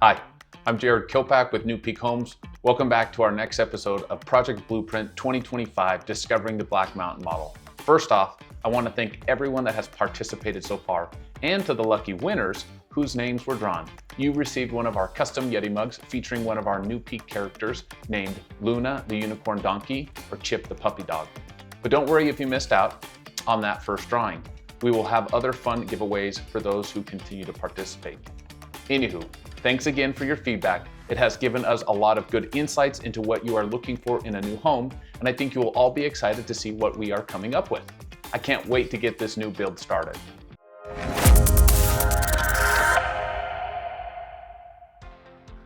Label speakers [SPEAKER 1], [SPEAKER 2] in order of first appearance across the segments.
[SPEAKER 1] Hi, I'm Jared Kilpack with New Peak Homes. Welcome back to our next episode of Project Blueprint 2025, Discovering the Black Mountain Model. First off, I want to thank everyone that has participated so far, and to the lucky winners whose names were drawn. You received one of our custom Yeti mugs featuring one of our New Peak characters named Luna the Unicorn Donkey or Chip the Puppy Dog. But don't worry if you missed out on that first drawing. We will have other fun giveaways for those who continue to participate. Anywho, thanks again for your feedback. It has given us a lot of good insights into what you are looking for in a new home, and I think you will all be excited to see what we are coming up with. I can't wait to get this new build started.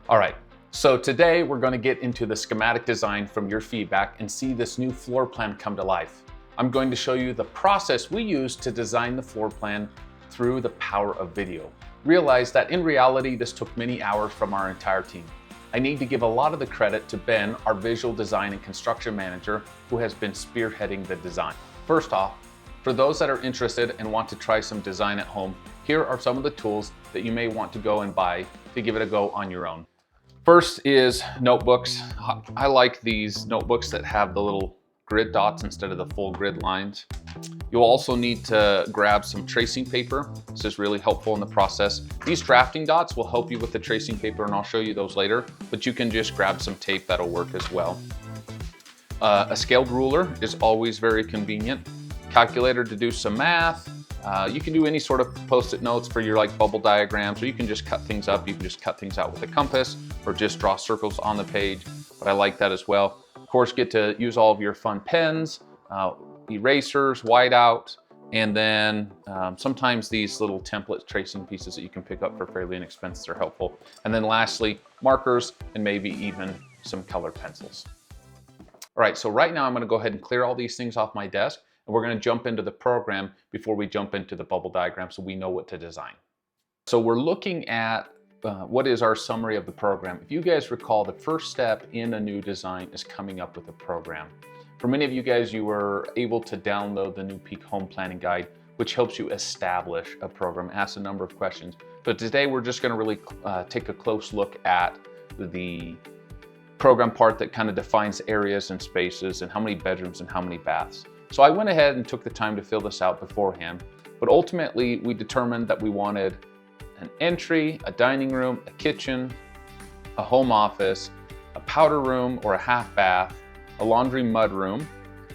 [SPEAKER 1] All right, so today we're going to get into the schematic design from your feedback and see this new floor plan come to life. I'm going to show you the process we use to design the floor plan through the power of video. Realize that in reality, this took many hours from our entire team. I need to give a lot of the credit to Ben, our visual design and construction manager, who has been spearheading the design. First off, for those that are interested and want to try some design at home, here are some of the tools that you may want to go and buy to give it a go on your own. First is notebooks. I like these notebooks that have the little grid dots instead of the full grid lines. You'll also need to grab some tracing paper. This is really helpful in the process. These drafting dots will help you with the tracing paper, and I'll show you those later, but you can just grab some tape, that'll work as well. A scaled ruler is always very convenient. Calculator to do some math. You can do any sort of post-it notes for your bubble diagrams, or you can just cut things up. You can just cut things out with a compass or just draw circles on the page, but I like that as well. Of course, get to use all of your fun pens, erasers, whiteout, and then sometimes these little template tracing pieces that you can pick up for fairly inexpensive are helpful. And then lastly, markers and maybe even some colored pencils. All right, so right now I'm gonna go ahead and clear all these things off my desk, and we're gonna jump into the program before we jump into the bubble diagram so we know what to design. So we're looking at what is our summary of the program. If you guys recall, the first step in a new design is coming up with a program. For many of you guys, you were able to download the New Peak Home Planning Guide, which helps you establish a program, asks a number of questions. But today we're just gonna really take a close look at the program part that kind of defines areas and spaces and how many bedrooms and how many baths. So I went ahead and took the time to fill this out beforehand, but ultimately we determined that we wanted an entry, a dining room, a kitchen, a home office, a powder room or a half bath, a laundry mud room,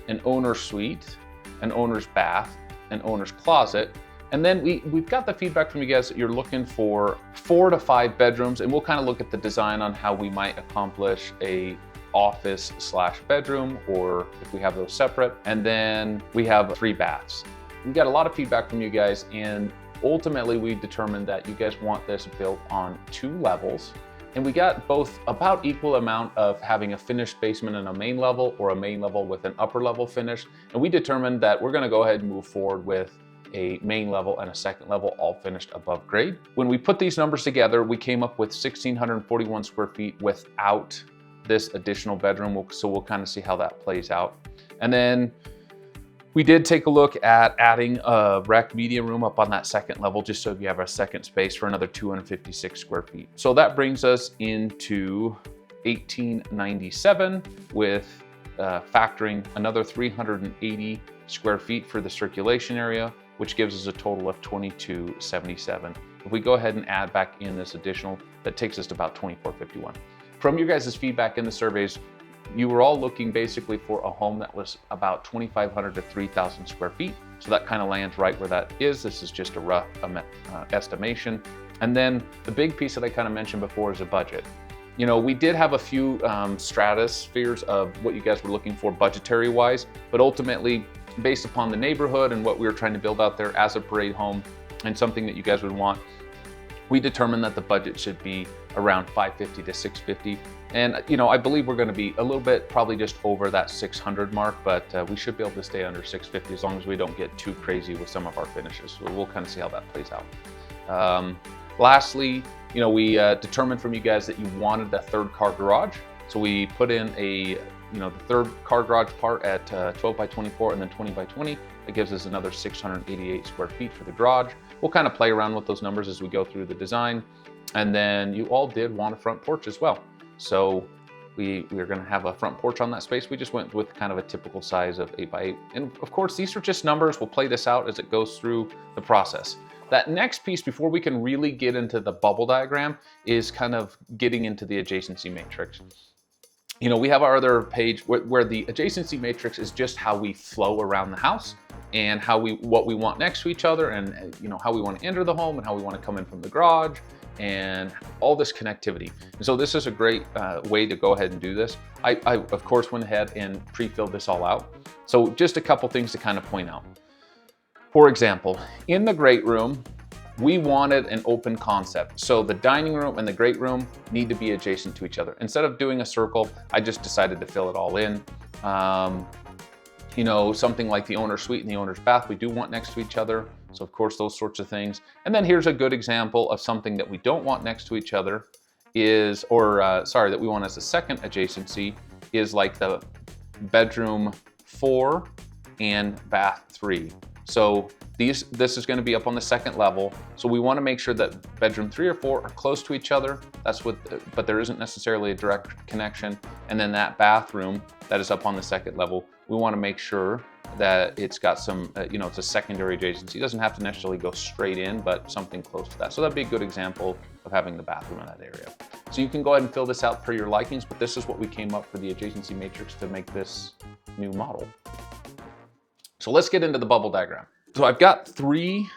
[SPEAKER 1] an owner's suite, an owner's bath, an owner's closet. And then we've got the feedback from you guys that you're looking for 4 to 5 bedrooms, and we'll kind of look at the design on how we might accomplish a office / bedroom, or if we have those separate. And then we have 3 baths. We got a lot of feedback from you guys, and ultimately we determined that you guys want this built on 2 levels. And we got both about equal amount of having a finished basement and a main level, or a main level with an upper level finish. And we determined that we're gonna go ahead and move forward with a main level and a second level, all finished above grade. When we put these numbers together, we came up with 1,641 square feet without this additional bedroom. So we'll kind of see how that plays out. And then we did take a look at adding a rec media room up on that second level, just so you have a second space for another 256 square feet. So that brings us into 1,897 with factoring another 380 square feet for the circulation area, which gives us a total of 2,277. If we go ahead and add back in this additional, that takes us to about 2,451. From your guys' feedback in the surveys, you were all looking basically for a home that was about 2,500 to 3,000 square feet. So that kind of lands right where that is. This is just a rough estimation. And then the big piece that I kind of mentioned before is a budget. You know, we did have a few stratospheres of what you guys were looking for budgetary wise, but ultimately based upon the neighborhood and what we were trying to build out there as a parade home and something that you guys would want, we determined that the budget should be around 550 to 650. And you know, I believe we're gonna be a little bit probably just over that 600 mark, but we should be able to stay under 650 as long as we don't get too crazy with some of our finishes. So we'll kind of see how that plays out. Lastly, you know, we determined from you guys that you wanted a 3rd car garage. So we put in a, you know, the 3rd car garage part at 12 by 24 and then 20 by 20. That gives us another 688 square feet for the garage. We'll kind of play around with those numbers as we go through the design. And then you all did want a front porch as well. So we're gonna have a front porch on that space. We just went with kind of a typical size of 8 by 8. And of course, these are just numbers. We'll play this out as it goes through the process. That next piece, before we can really get into the bubble diagram, is kind of getting into the adjacency matrix. You know, we have our other page where the adjacency matrix is just how we flow around the house and what we want next to each other, and you know, how we want to enter the home and how we want to come in from the garage and all this connectivity. And so this is a great way to go ahead and do this. I of course went ahead and pre-filled this all out. So just a couple things to kind of point out. For example, in the great room, we wanted an open concept. So the dining room and the great room need to be adjacent to each other. Instead of doing a circle, I just decided to fill it all in. You know, something like the owner's suite and the owner's bath, we do want next to each other. So of course, those sorts of things. And then here's a good example of something that we don't want next to each other is, that we want as a second adjacency, is like the bedroom 4 and bath 3. So this is going to be up on the second level. So we want to make sure that bedroom 3 or 4 are close to each other. But there isn't necessarily a direct connection. And then that bathroom that is up on the second level, we want to make sure that it's got some, it's a secondary adjacency. It doesn't have to necessarily go straight in, but something close to that. So that'd be a good example of having the bathroom in that area. So you can go ahead and fill this out per your likings, but this is what we came up for the adjacency matrix to make this new model. So let's get into the bubble diagram. So I've got 3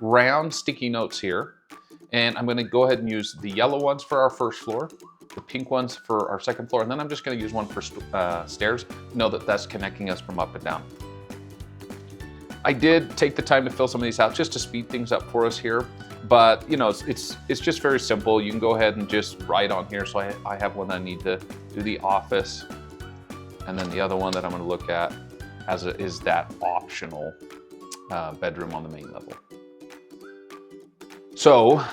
[SPEAKER 1] round sticky notes here, and I'm going to go ahead and use the yellow ones for our first floor, the pink ones for our second floor, and then I'm just going to use one for stairs. Know that that's connecting us from up and down. I did take the time to fill some of these out just to speed things up for us here, but you know, it's just very simple. You can go ahead and just write on here. So I have one that I need to do the office, and then the other one that I'm going to look at is that optional bedroom on the main level. So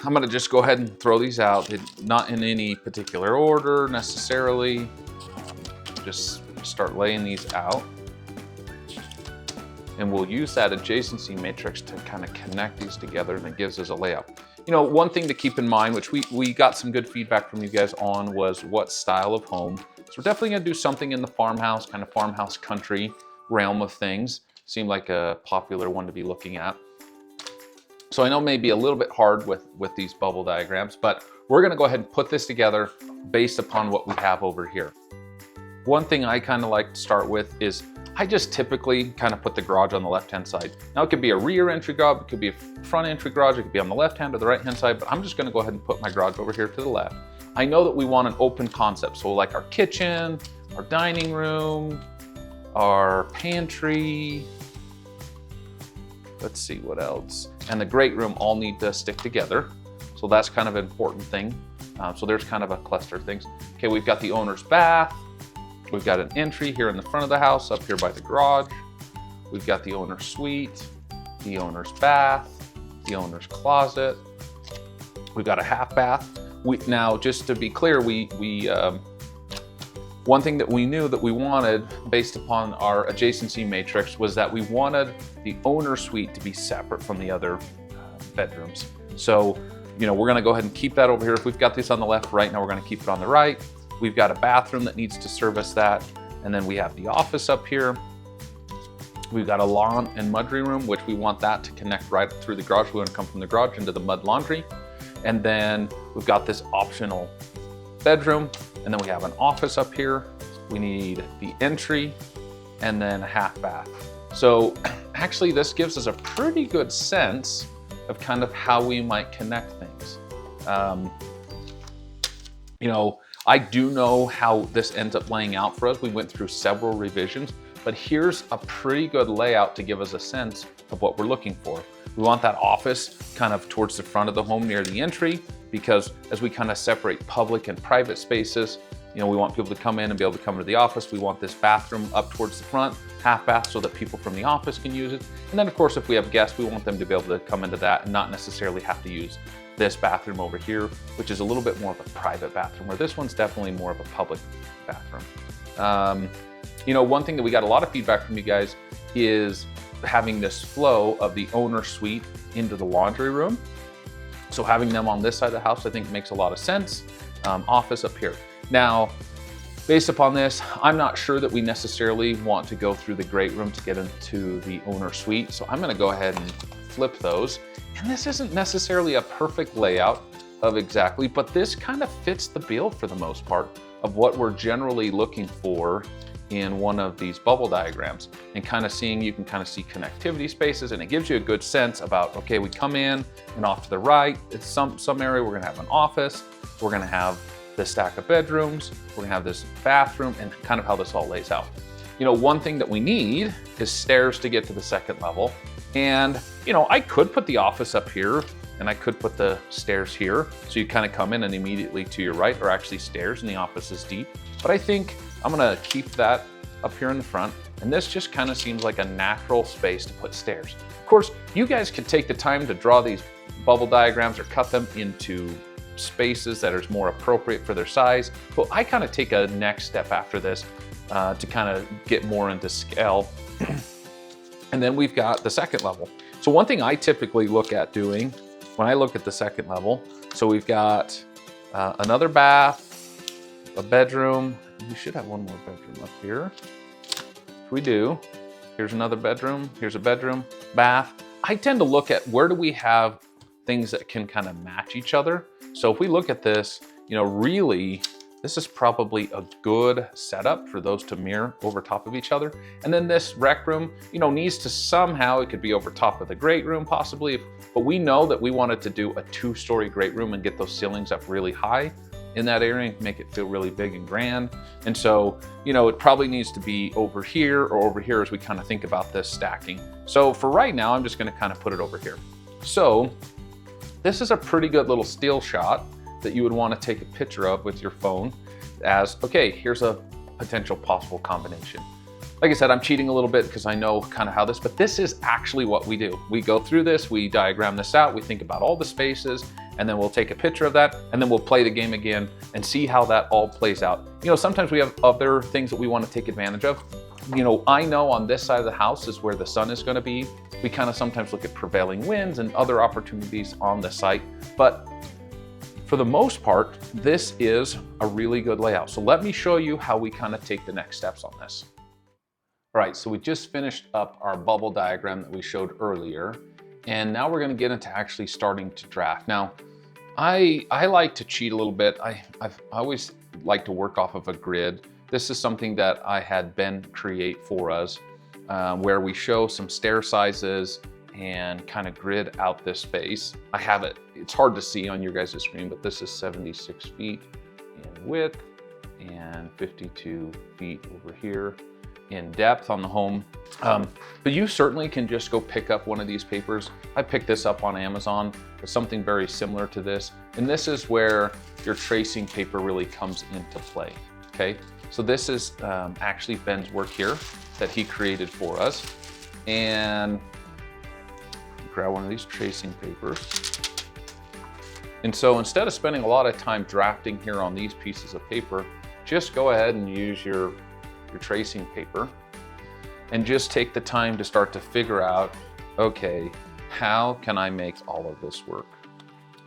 [SPEAKER 1] I'm going to just go ahead and throw these out, not in any particular order necessarily. Just start laying these out. And we'll use that adjacency matrix to kind of connect these together, and it gives us a layout. You know, one thing to keep in mind, which we got some good feedback from you guys on, was what style of home. So we're definitely going to do something in the farmhouse, kind of farmhouse country realm of things. Seemed like a popular one to be looking at. So I know it may be a little bit hard with these bubble diagrams, but we're going to go ahead and put this together based upon what we have over here. One thing I kind of like to start with is I just typically kind of put the garage on the left-hand side. Now it could be a rear entry garage, it could be a front entry garage, it could be on the left-hand or the right-hand side, but I'm just going to go ahead and put my garage over here to the left. I know that we want an open concept, so like our kitchen, our dining room, our pantry, let's see what else, and the great room all need to stick together. So that's kind of an important thing. So there's kind of a cluster of things. Okay, we've got the owner's bath. We've got an entry here in the front of the house, up here by the garage. We've got the owner's suite, the owner's bath, the owner's closet. We've got a half bath. Now, just to be clear, one thing that we knew that we wanted based upon our adjacency matrix was that we wanted the owner suite to be separate from the other bedrooms. So, you know, we're gonna go ahead and keep that over here. If we've got this on the left, right, now we're gonna keep it on the right. We've got a bathroom that needs to service that. And then we have the office up here. We've got a lawn and mudroom room, which we want that to connect right through the garage. We want to come from the garage into the mud laundry. And then we've got this optional bedroom. And then we have an office up here. We need the entry and then a half bath. So actually this gives us a pretty good sense of kind of how we might connect things. You know, I do know how this ends up laying out for us. We went through several revisions, but here's a pretty good layout to give us a sense of what we're looking for. We want that office kind of towards the front of the home near the entry, because as we kind of separate public and private spaces, you know, we want people to come in and be able to come into the office. We want this bathroom up towards the front, half bath, so that people from the office can use it. And then of course, if we have guests, we want them to be able to come into that and not necessarily have to use this bathroom over here, which is a little bit more of a private bathroom, where this one's definitely more of a public bathroom. You know, one thing that we got a lot of feedback from you guys is having this flow of the owner suite into the laundry room. So having them on this side of the house, I think makes a lot of sense. Office up here. Now, based upon this, I'm not sure that we necessarily want to go through the great room to get into the owner suite. So I'm gonna go ahead and flip those. And this isn't necessarily a perfect layout of exactly, but this kind of fits the bill for the most part of what we're generally looking for in one of these bubble diagrams, and kind of seeing, you can kind of see connectivity spaces, and it gives you a good sense about, okay, we come in and off to the right, it's some area we're gonna have an office, we're gonna have this stack of bedrooms, we're gonna have this bathroom, and kind of how this all lays out. You know, one thing that we need is stairs to get to the second level. And, you know, I could put the office up here and I could put the stairs here. So you kind of come in and immediately to your right are actually stairs and the office is deep. But I think I'm gonna keep that up here in the front. And this just kind of seems like a natural space to put stairs. Of course, you guys could take the time to draw these bubble diagrams or cut them into spaces that are more appropriate for their size. But I kind of take a next step after this to kind of get more into scale. And then we've got the second level. So one thing I typically look at doing when I look at the second level, so we've got another bath, a bedroom. We should have one more bedroom up here. If we do, here's another bedroom, here's a bedroom, bath. I tend to look at where do we have things that can kind of match each other. So if we look at this, you know, really, this is probably a good setup for those to mirror over top of each other. And then this rec room, you know, needs to somehow, it could be over top of the great room possibly, but we know that we wanted to do a 2-story great room and get those ceilings up really high in that area and make it feel really big and grand. And so, you know, it probably needs to be over here or over here as we kind of think about this stacking. So for right now, I'm just gonna kind of put it over here. So this is a pretty good little still shot that you would want to take a picture of with your phone as, okay, here's a potential possible combination. Like I said, I'm cheating a little bit because I know kind of how this, but this is actually what we do. We go through this, we diagram this out, we think about all the spaces, and then we'll take a picture of that, and then we'll play the game again and see how that all plays out. You know, sometimes we have other things that we want to take advantage of. You know, I know on this side of the house is where the sun is going to be. We kind of sometimes look at prevailing winds and other opportunities on the site, but for the most part, this is a really good layout. So let me show you how we kind of take the next steps on this. All right, so we just finished up our bubble diagram that we showed earlier, and now we're going to get into actually starting to draft. Now, I like to cheat a little bit. I always like to work off of a grid. This is something that I had Ben create for us, where we show some stair sizes and kind of grid out this space. I have it, it's hard to see on your guys' screen, but this is 76 feet in width and 52 feet over here in depth on the home. But you certainly can just go pick up one of these papers. I picked this up on Amazon. It's something very similar to this. And this is where your tracing paper really comes into play, okay? So this is actually Ben's work here that he created for us. And grab one of these tracing papers. And so instead of spending a lot of time drafting here on these pieces of paper, just go ahead and use your tracing paper and just take the time to start to figure out, okay, how can I make all of this work?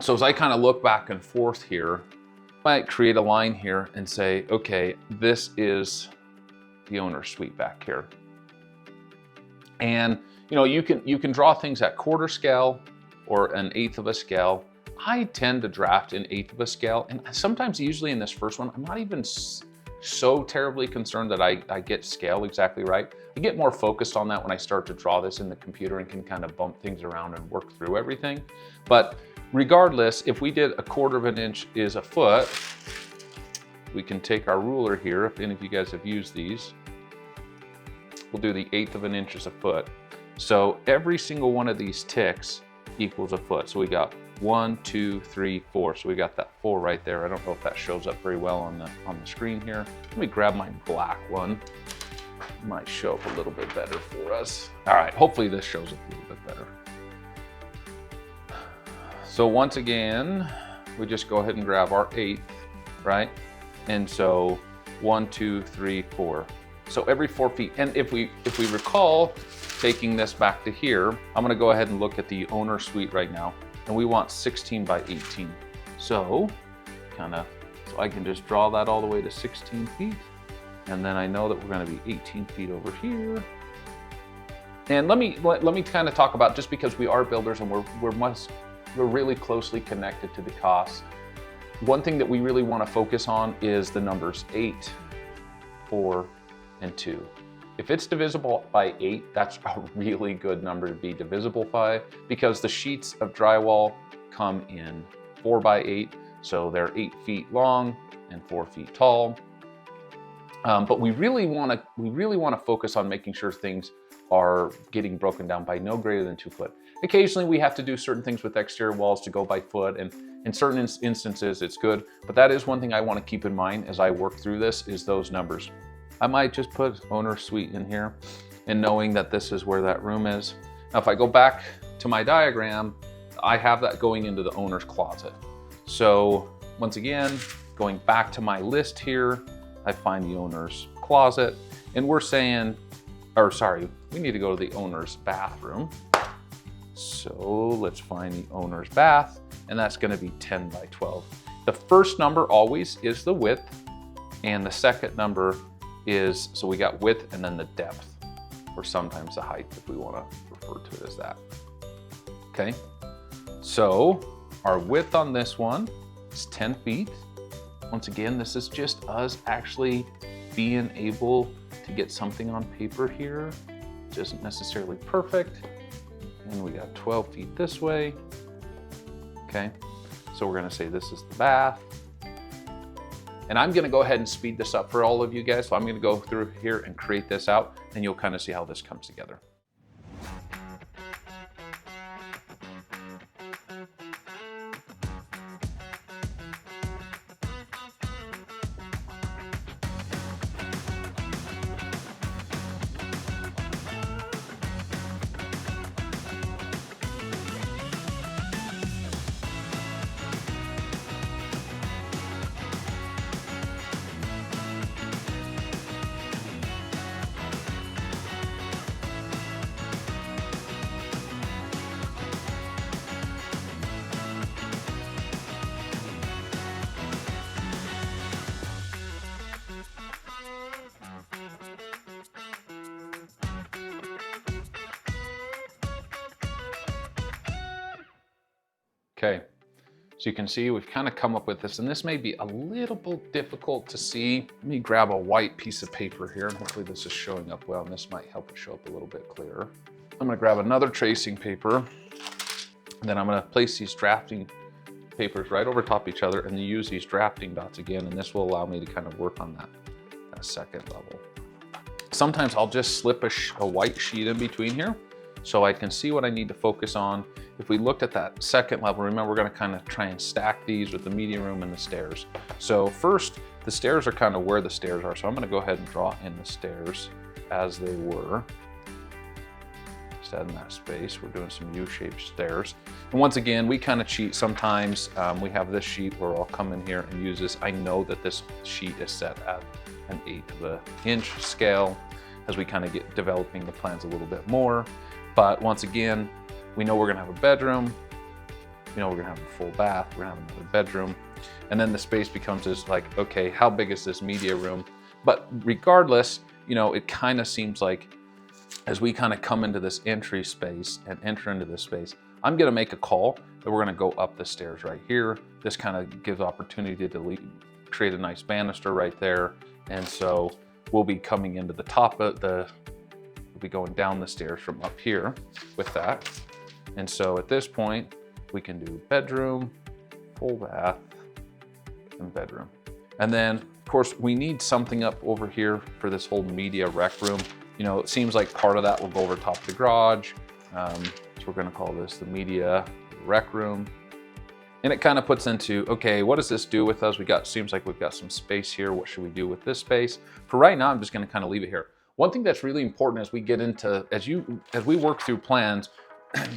[SPEAKER 1] So as I kind of look back and forth here, I might create a line here and say, okay, this is the owner suite back here. And you know, you can draw things at quarter scale or an eighth of a scale. I tend to draft an eighth of a scale, and sometimes usually in this first one, I'm not even so terribly concerned that I get scale exactly right. I get more focused on that when I start to draw this in the computer and can kind of bump things around and work through everything. But regardless, if we did 1/4 of an inch is a foot, we can take our ruler here, if any of you guys have used these, we'll do the 1/8 of an inch is a foot. So every single one of these ticks equals a foot. So we got 1, 2, 3, 4. So we got that 4 right there. I don't know if that shows up very well on the screen here. Let me grab my black one. It might show up a little bit better for us. All right, hopefully this shows up a little bit better. So once again, we just go ahead and grab our 1/8, right? And so 1, 2, 3, 4. So every 4 feet. And if we recall, taking this back to here, I'm gonna go ahead and look at the owner suite right now. and we want 16 by 18. So I can just draw that all the way to 16 feet. And then I know that we're gonna be 18 feet over here. And let me kind of talk about, just because we are builders and we're really closely connected to the costs. One thing that we really want to focus on is the numbers 8, 4, and 2. If it's divisible by 8, that's a really good number to be divisible by, because the sheets of drywall come in 4 by 8, so they're 8 feet long and 4 feet tall. But we really want to focus on making sure things are getting broken down by no greater than 2 foot. Occasionally we have to do certain things with exterior walls to go by foot, and in certain instances it's good, but that is one thing I want to keep in mind as I work through this, is those numbers. I might just put owner's suite in here, and knowing that this is where that room is. Now if I go back to my diagram, I have that going into the owner's closet. So once again, going back to my list here, I find the owner's closet, and we're saying, or sorry, we need to go to the owner's bathroom. So let's find the owner's bath, and that's gonna be 10 by 12. The first number always is the width, and the second number is, so we got width and then the depth, or sometimes the height if we wanna refer to it as that. Okay, so our width on this one is 10 feet. Once again, this is just us actually being able to get something on paper here. It isn't necessarily perfect. And we got 12 feet this way. Okay, so we're gonna say this is the bath. And I'm gonna go ahead and speed this up for all of you guys. So I'm gonna go through here and create this out, and you'll kind of see how this comes together. Okay, so you can see we've kind of come up with this, and this may be a little bit difficult to see. Let me grab a white piece of paper here, and hopefully this is showing up well, and this might help it show up a little bit clearer. I'm gonna grab another tracing paper, and then I'm gonna place these drafting papers right over top each other, and then use these drafting dots again, and this will allow me to kind of work on that second level. Sometimes I'll just slip a white sheet in between here, so I can see what I need to focus on. If we looked at that second level, remember we're gonna kind of try and stack these with the media room and the stairs. So first, the stairs are kind of where the stairs are. So I'm gonna go ahead and draw in the stairs as they were. Instead in that space, we're doing some U-shaped stairs. And once again, we kind of cheat sometimes. We have this sheet where I'll come in here and use this. I know that this sheet is set at an 1/8 of an inch scale as we kind of get developing the plans a little bit more. But once again, we know we're gonna have a bedroom, we know we're gonna have a full bath, we're gonna have another bedroom, and then the space becomes this like, okay, how big is this media room? But regardless, you know, it kind of seems like as we kind of come into this entry space and enter into this space, I'm gonna make a call that we're gonna go up the stairs right here. This kind of gives opportunity to create a nice banister right there. And so we'll be coming into the top of we'll be going down the stairs from up here with that. And so at this point, we can do bedroom, full bath, and bedroom. And then, of course, we need something up over here for this whole media rec room. You know, it seems like part of that will go over top of the garage. So we're gonna call this the media rec room. And it kind of puts into, okay, what does this do with us? Seems like we've got some space here. What should we do with this space? For right now, I'm just gonna kind of leave it here. One thing that's really important as we get into, as we work through plans,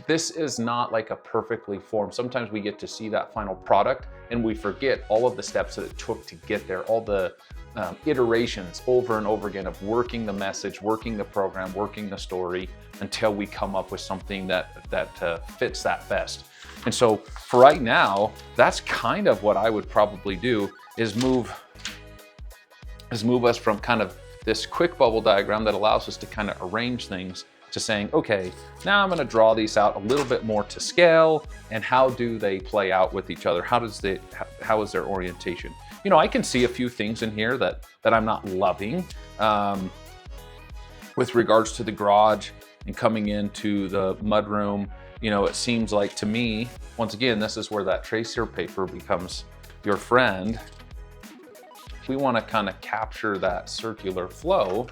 [SPEAKER 1] this is not like a perfectly formed. Sometimes we get to see that final product and we forget all of the steps that it took to get there, all the iterations over and over again of working the message, working the program, working the story until we come up with something that fits that best. And so for right now, that's kind of what I would probably do, is move us from kind of this quick bubble diagram that allows us to kind of arrange things to saying, okay, now I'm going to draw these out a little bit more to scale, and how do they play out with each other? How is their orientation? You know, I can see a few things in here that I'm not loving with regards to the garage and coming into the mudroom. You know, it seems like to me, once again, this is where that tracer paper becomes your friend. We want to kind of capture that circular flow.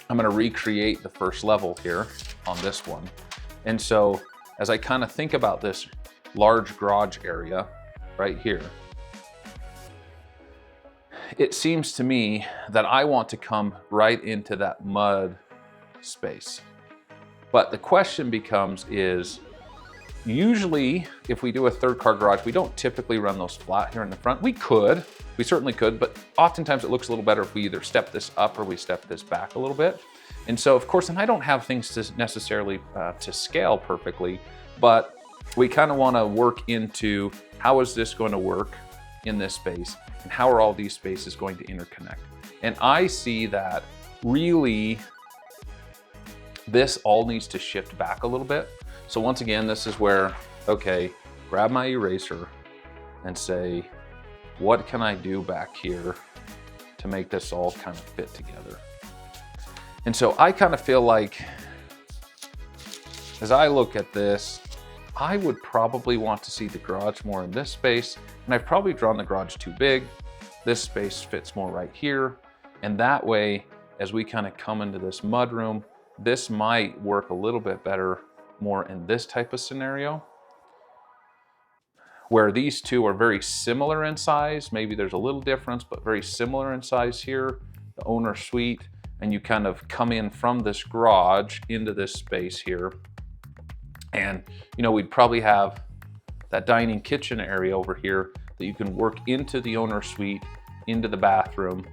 [SPEAKER 1] I'm going to recreate the first level here on this one. And so as I kind of think about this large garage area right here, it seems to me that I want to come right into that mud space. But the question becomes is, usually if we do a third car garage, we don't typically run those flat here in the front. We certainly could, but oftentimes it looks a little better if we either step this up or we step this back a little bit. And so of course, and I don't have things to necessarily to scale perfectly, but we kind of want to work into how is this going to work in this space, and how are all these spaces going to interconnect. And I see that really this all needs to shift back a little bit. So once again, this is where, okay, grab my eraser and say, what can I do back here to make this all kind of fit together? And so I kind of feel like, as I look at this, I would probably want to see the garage more in this space, and I've probably drawn the garage too big. This space fits more right here. And that way, as we kind of come into this mudroom, this might work a little bit better more in this type of scenario, where these two are very similar in size. Maybe there's a little difference, but very similar in size here, the owner suite, and you kind of come in from this garage into this space here. And, you know, we'd probably have that dining kitchen area over here that you can work into the owner suite, into the bathroom,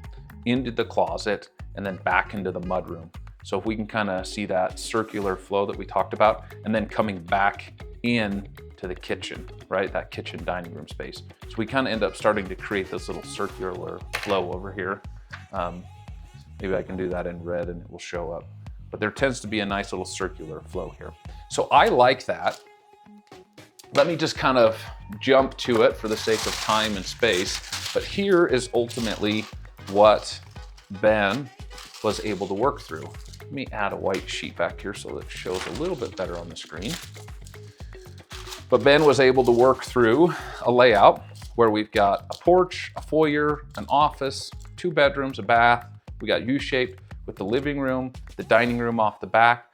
[SPEAKER 1] into the closet, and then back into the mudroom. So if we can kind of see that circular flow that we talked about, and then coming back in to the kitchen, right? That kitchen dining room space. So we kind of end up starting to create this little circular flow over here. Maybe I can do that in red and it will show up. But there tends to be a nice little circular flow here. So I like that. Let me just kind of jump to it for the sake of time and space. But here is ultimately what Ben was able to work through. Let me add a white sheet back here so that it shows a little bit better on the screen. But Ben was able to work through a layout where we've got a porch, a foyer, an office, 2 bedrooms, a bath. We got U-shaped with the living room, the dining room off the back.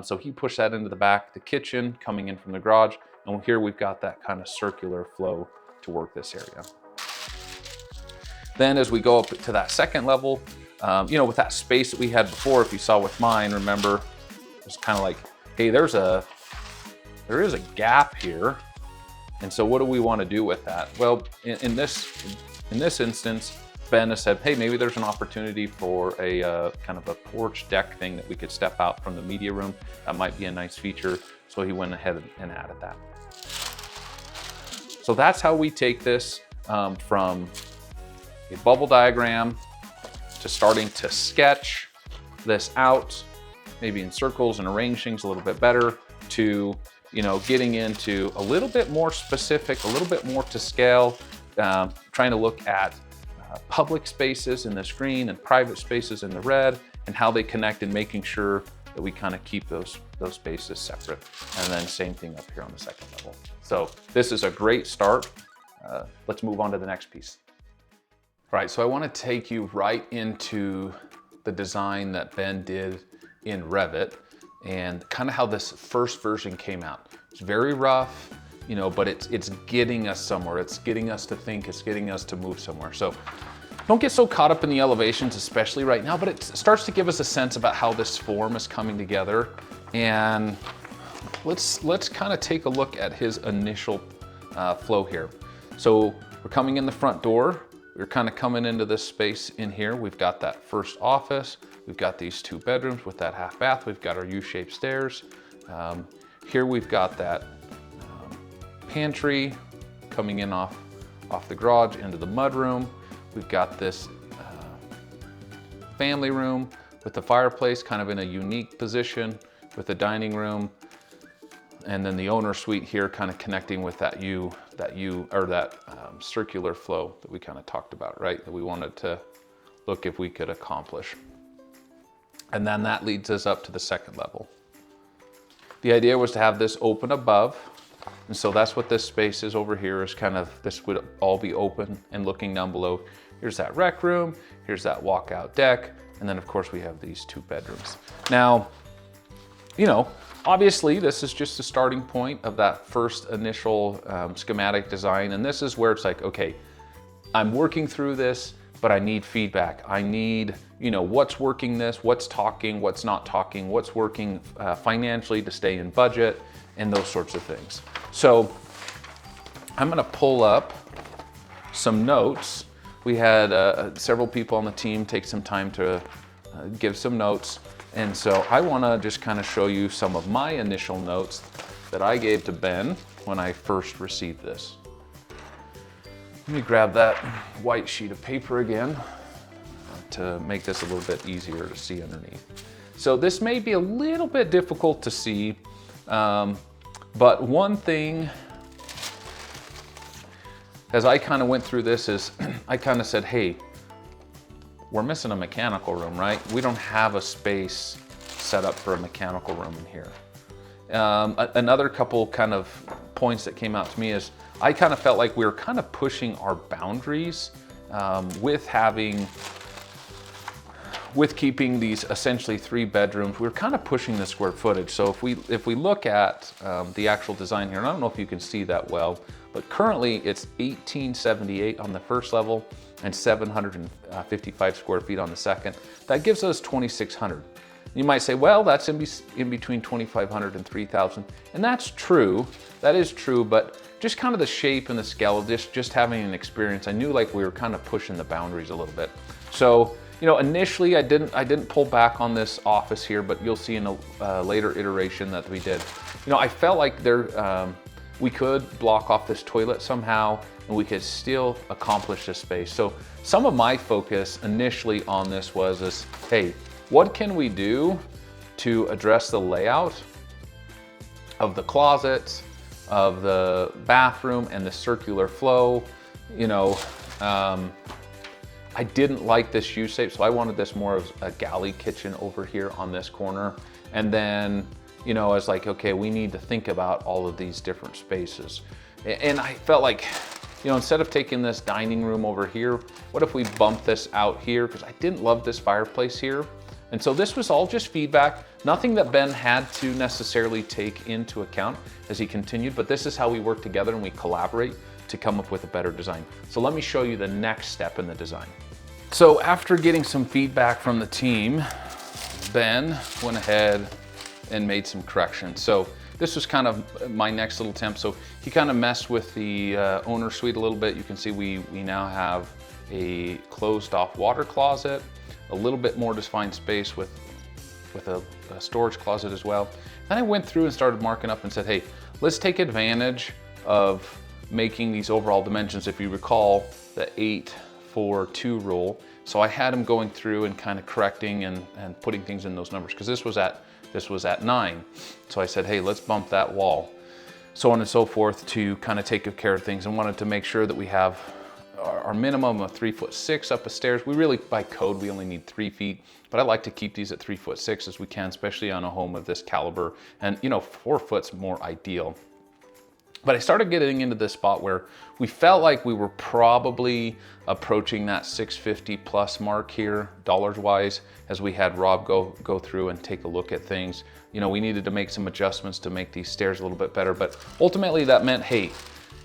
[SPEAKER 1] So he pushed that into the back, the kitchen coming in from the garage. And here we've got that kind of circular flow to work this area. Then as we go up to that second level, you know, with that space that we had before, if you saw with mine, remember, it's kind of like, hey, there is a gap here. And so what do we want to do with that? Well, in this instance, Ben has said, hey, maybe there's an opportunity for a kind of a porch deck thing that we could step out from the media room. That might be a nice feature. So he went ahead and added that. So that's how we take this from a bubble diagram to starting to sketch this out, maybe in circles and arrange things a little bit better, to, you know, getting into a little bit more specific, a little bit more to scale, trying to look at public spaces in the green and private spaces in the red, and how they connect, and making sure that we kind of keep those spaces separate. And then same thing up here on the second level. So this is a great start. Let's move on to the next piece. All right, so I want to take you right into the design that Ben did in Revit and kind of how this first version came out. It's very rough, you know, but it's getting us somewhere. It's getting us to think, it's getting us to move somewhere. So don't get so caught up in the elevations, especially right now, but it starts to give us a sense about how this form is coming together. And let's kind of take a look at his initial flow here. So we're coming in the front door. We're kind of coming into this space in here. We've got that first office. We've got these 2 bedrooms with that half bath. We've got our U-shaped stairs. here we've got that pantry coming in off the garage into the mudroom. We've got this family room with the fireplace kind of in a unique position with the dining room, and then the owner suite here kind of connecting with that circular flow that we kind of talked about, right? That we wanted to look if we could accomplish. And then that leads us up to the second level. The idea was to have this open above. And so that's what this space is over here, is kind of, this would all be open and looking down below. Here's that rec room, here's that walkout deck, and then of course we have these 2 bedrooms. Now, you know, obviously this is just the starting point of that first initial schematic design. And this is where it's like, okay, I'm working through this, but I need feedback. I need, you know, what's working what's talking, what's not talking, what's working financially to stay in budget, and those sorts of things. So I'm gonna pull up some notes. We had several people on the team take some time to give some notes. And so I wanna just kind of show you some of my initial notes that I gave to Ben when I first received this. Let me grab that white sheet of paper again to make this a little bit easier to see underneath. So this may be a little bit difficult to see, but one thing, as I kind of went through this, is I kind of said, hey, we're missing a mechanical room, right? We don't have a space set up for a mechanical room in here. Another couple kind of points that came out to me is I kind of felt like we were kind of pushing our boundaries with keeping these essentially 3 bedrooms. We were kind of pushing the square footage. So if we look at the actual design here, and I don't know if you can see that well, but currently it's 1878 on the first level and 755 square feet on the second. That gives us 2,600. You might say, well, that's in between 2,500 and 3,000. And that's true, that is true, but just kind of the shape and the scale of this, just having an experience, I knew like we were kind of pushing the boundaries a little bit. So, you know, initially I didn't pull back on this office here, but you'll see in a later iteration that we did. You know, I felt like we could block off this toilet somehow and we could still accomplish this space. So some of my focus initially on this was hey, what can we do to address the layout of the closets, of the bathroom and the circular flow? You know, I didn't like this U shape, so I wanted this more of a galley kitchen over here on this corner. And then, you know, I was like, okay, we need to think about all of these different spaces. And I felt like, you know, instead of taking this dining room over here, what if we bump this out here? Because I didn't love this fireplace here. And so this was all just feedback, nothing that Ben had to necessarily take into account as he continued, but this is how we work together and we collaborate to come up with a better design. So let me show you the next step in the design. So after getting some feedback from the team, Ben went ahead and made some corrections. So this was kind of my next little attempt. So he kind of messed with the owner suite a little bit. You can see we now have a closed off water closet, a little bit more defined space with a storage closet as well. Then I went through and started marking up and said, hey, let's take advantage of making these overall dimensions. If you recall the 8-4-2 rule. So I had him going through and kind of correcting and putting things in those numbers, because this was at 9. So I said, hey, let's bump that wall, so on and so forth, to kind of take care of things, and wanted to make sure that we have our minimum of 3'6" up the stairs. We really, by code, we only need 3 feet, but I like to keep these at 3'6" as we can, especially on a home of this caliber. And you know, 4 foot's more ideal. But I started getting into this spot where we felt like we were probably approaching that $650 plus mark here, dollars wise, as we had Rob go through and take a look at things. You know, we needed to make some adjustments to make these stairs a little bit better, but ultimately that meant, hey,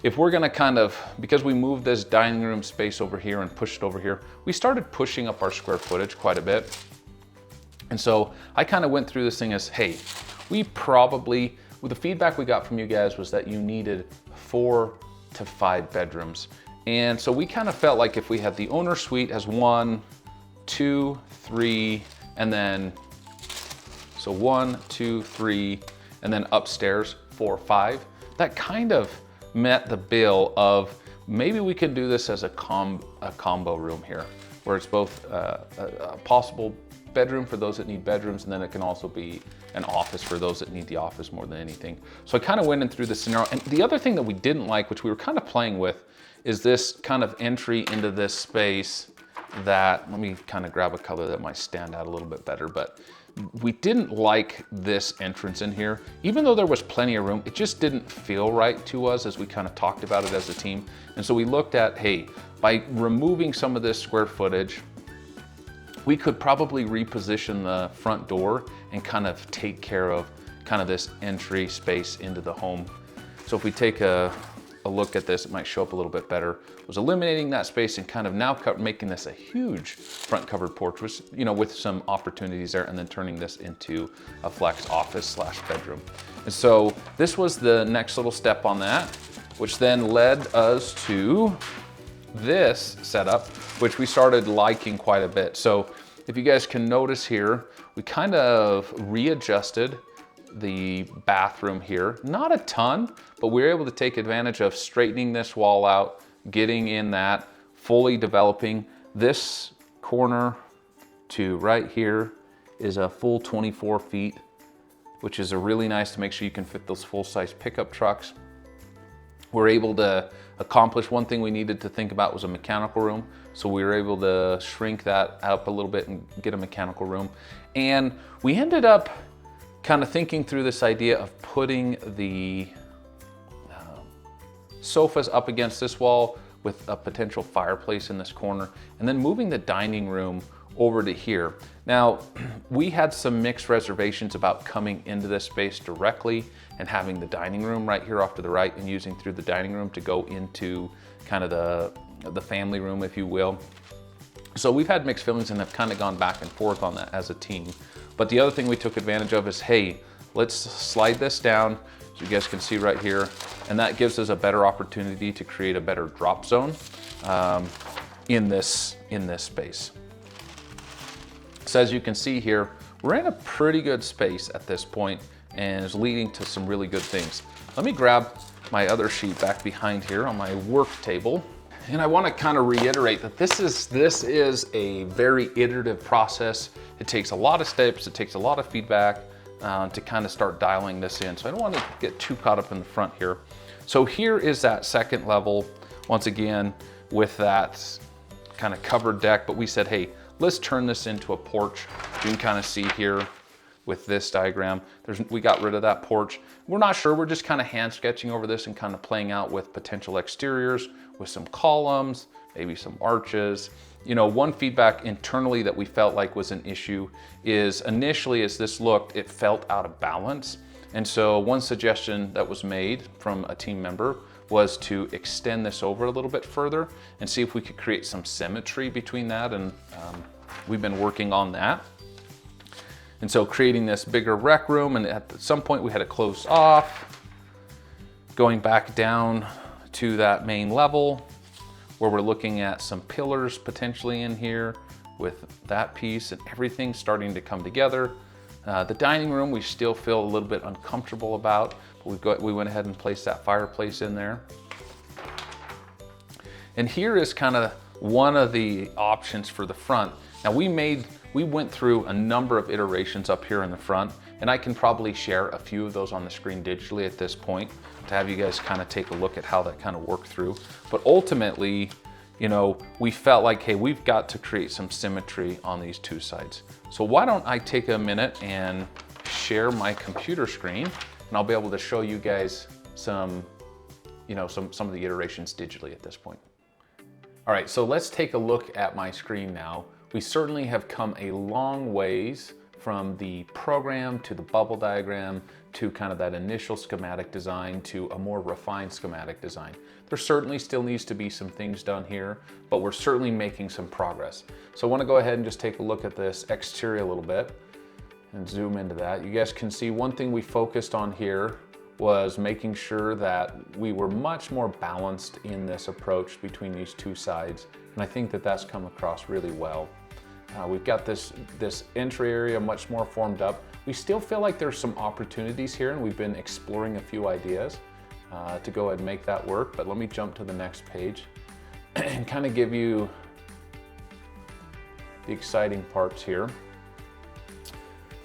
[SPEAKER 1] if we're gonna kind of, because we moved this dining room space over here and pushed it over here, we started pushing up our square footage quite a bit. And so I kind of went through this thing as, hey, we probably, with the feedback we got from you guys was that you needed 4 to 5 bedrooms. And so we kind of felt like if we had the owner suite as 1, 2, 3, and then, so 1, 2, 3, and then upstairs 4 or 5. That kind of met the bill of maybe we could do this as a combo room here, where it's both a possible bedroom for those that need bedrooms, and then it can also be an office for those that need the office more than anything. So I kind of went in through the scenario. And the other thing that we didn't like, which we were kind of playing with, is this kind of entry into this space that, let me kind of grab a color that might stand out a little bit better, but we didn't like this entrance in here. Even though there was plenty of room, it just didn't feel right to us as we kind of talked about it as a team. And so we looked at, hey, by removing some of this square footage, we could probably reposition the front door and kind of take care of kind of this entry space into the home. So if we take a look at this, it might show up a little bit better. It was eliminating that space and kind of now making this a huge front covered porch, which, you know, with some opportunities there, and then turning this into a flex office / bedroom. And so this was the next little step on that, which then led us to this setup, which we started liking quite a bit. So if you guys can notice here, we kind of readjusted the bathroom here. Not a ton, but we were able to take advantage of straightening this wall out, getting in that, fully developing. This corner to right here is a full 24 feet, which is a really nice to make sure you can fit those full-size pickup trucks. We're able to accomplish one thing we needed to think about was a mechanical room. So we were able to shrink that up a little bit and get a mechanical room. And we ended up kind of thinking through this idea of putting the sofas up against this wall with a potential fireplace in this corner, and then moving the dining room over to here. Now, we had some mixed reservations about coming into this space directly and having the dining room right here off to the right and using through the dining room to go into kind of the family room, if you will. So we've had mixed feelings and have kind of gone back and forth on that as a team. But the other thing we took advantage of is, hey, let's slide this down so you guys can see right here. And that gives us a better opportunity to create a better drop zone in this space. So as you can see here, we're in a pretty good space at this point and is leading to some really good things. Let me grab my other sheet back behind here on my work table. And I want to kind of reiterate that this is a very iterative process. It takes a lot of steps, it takes a lot of feedback to kind of start dialing this in. So I don't want to get too caught up in the front here. So here is that second level, once again, with that kind of covered deck, but we said, hey, let's turn this into a porch. You can kind of see here with this diagram, we got rid of that porch. We're not sure, we're just kind of hand sketching over this and kind of playing out with potential exteriors, with some columns, maybe some arches. You know, one feedback internally that we felt like was an issue is initially as this looked, it felt out of balance. And so one suggestion that was made from a team member was to extend this over a little bit further and see if we could create some symmetry between that, and we've been working on that. And so creating this bigger rec room, and at some point we had it closed off, going back down to that main level where we're looking at some pillars potentially in here with that piece and everything starting to come together. The dining room we still feel a little bit uncomfortable about, but we went ahead and placed that fireplace in there. And here is kind of one of the options for the front. Now we went through a number of iterations up here in the front, and I can probably share a few of those on the screen digitally at this point to have you guys kind of take a look at how that kind of worked through. But ultimately, you know, we felt like, hey, we've got to create some symmetry on these two sides. So why don't I take a minute and share my computer screen, and I'll be able to show you guys some of the iterations digitally at this point. All right, so let's take a look at my screen now. We certainly have come a long ways from the program to the bubble diagram to kind of that initial schematic design to a more refined schematic design. There certainly still needs to be some things done here, but we're certainly making some progress. So I want to go ahead and just take a look at this exterior a little bit and zoom into that. You guys can see one thing we focused on here was making sure that we were much more balanced in this approach between these two sides. And I think that that's come across really well. We've got this entry area much more formed up. We still feel like there's some opportunities here, and we've been exploring a few ideas to go ahead and make that work. But let me jump to the next page and kind of give you the exciting parts here.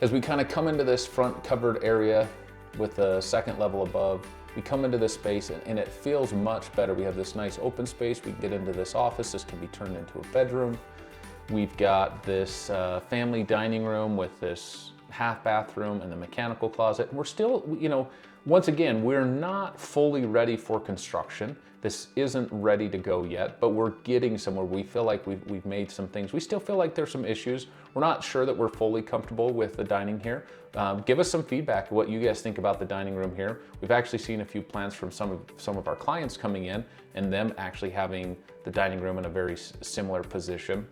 [SPEAKER 1] As we kind of come into this front covered area with the second level above, we come into this space and it feels much better. We have this nice open space. We can get into this office. This can be turned into a bedroom. We've got this family dining room with this half bathroom and the mechanical closet. We're still, you know, once again, we're not fully ready for construction. This isn't ready to go yet, but we're getting somewhere. We feel like we've made some things. We still feel like there's some issues. We're not sure that we're fully comfortable with the dining here. Give us some feedback, what you guys think about the dining room here. We've actually seen a few plans from some of our clients coming in and them actually having the dining room in a very similar position.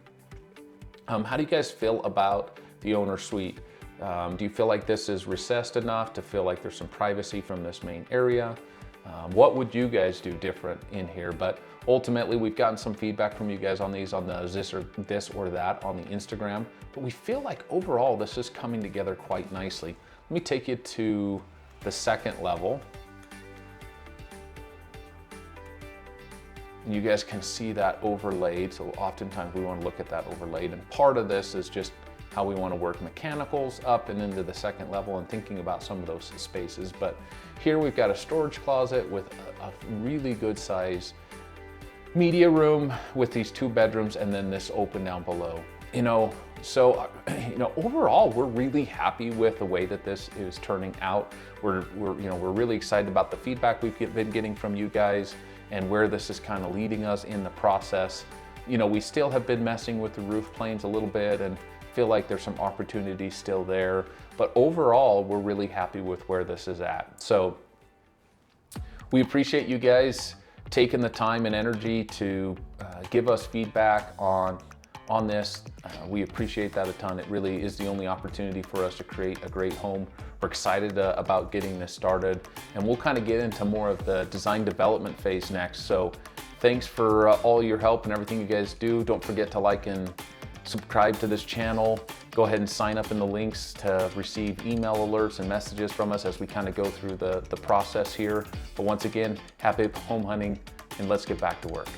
[SPEAKER 1] How do you guys feel about the owner suite? Do you feel like this is recessed enough to feel like there's some privacy from this main area? What would you guys do different in here? But ultimately, we've gotten some feedback from you guys on these, on the this or that on the Instagram. But we feel like overall, this is coming together quite nicely. Let me take you to the second level. And you guys can see that overlaid. So oftentimes we want to look at that overlaid. And part of this is just how we want to work mechanicals up and into the second level and thinking about some of those spaces. But here we've got a storage closet with a really good size media room with these two bedrooms and then this open down below. So overall, we're really happy with the way that this is turning out. We're really excited about the feedback we've been getting from you guys and where this is kind of leading us in the process. We still have been messing with the roof planes a little bit and feel like there's some opportunities still there, but overall, we're really happy with where this is at. So we appreciate you guys taking the time and energy to give us feedback on this. We appreciate that a ton. It really is the only opportunity for us to create a great home. We're excited about getting this started, and we'll kind of get into more of the design development phase next. So thanks for all your help and everything you guys do. Don't forget to like and subscribe to this channel. Go ahead and sign up in the links to receive email alerts and messages from us as we kind of go through the process here. But once again, happy home hunting, and let's get back to work.